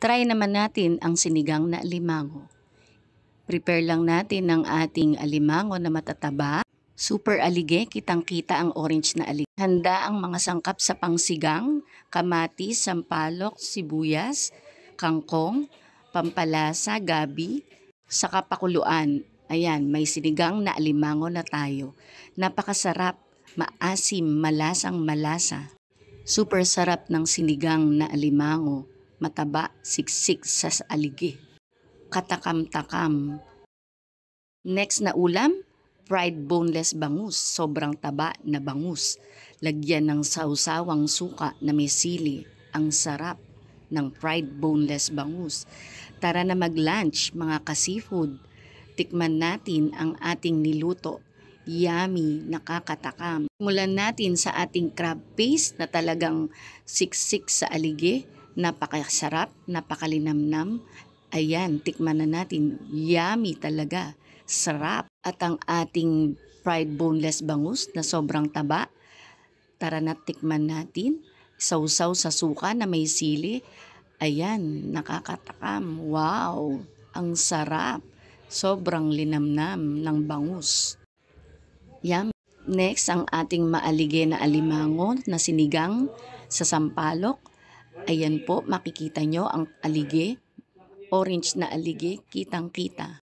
Try naman natin ang sinigang na alimango. Prepare lang natin ng ating alimango na matataba. Super alige, kitang-kita ang orange na alige. Handa ang mga sangkap sa pangsigang, kamatis, sampalok, sibuyas, kangkong, pampalasa, gabi, saka pakuluan. Ayan, may sinigang na alimango na tayo. Napakasarap, maasim, malasang malasa. Super sarap ng sinigang na alimango. Mataba, siksik sa alige. Katakam-takam. Next na ulam, fried boneless bangus. Sobrang taba na bangus. Lagyan ng sausawang suka na may sili. Ang sarap ng fried boneless bangus. Tara na mag-lunch mga ka-seafood. Tikman natin ang ating niluto. Yummy, nakakatakam. Simulan natin sa ating crab paste na talagang siksik sa alige. Napakasarap, napakalinamnam. Ayan, tikman na natin. Yummy talaga. Sarap. At ang ating fried boneless bangus na sobrang taba. Tara na tikman natin. Sausaw sa suka na may sili. Ayan, nakakatakam. Wow, ang sarap. Sobrang linamnam ng bangus. Yum. Next, ang ating maalige na alimango na sinigang sa sampalok. Ayan po, makikita nyo ang alige. Orange na alige, kitang-kita.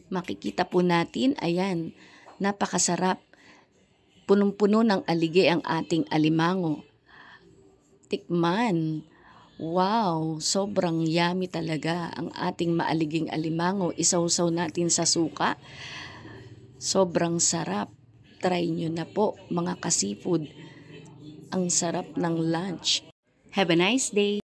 Makikita po natin, ayan, napakasarap. Punong-puno ng alige ang ating alimango. Tikman. Wow, sobrang yummy talaga ang ating maaliging alimango. Isawsaw natin sa suka. Sobrang sarap. Try nyo na po mga ka-seafood. Ang sarap ng lunch. Have a nice day!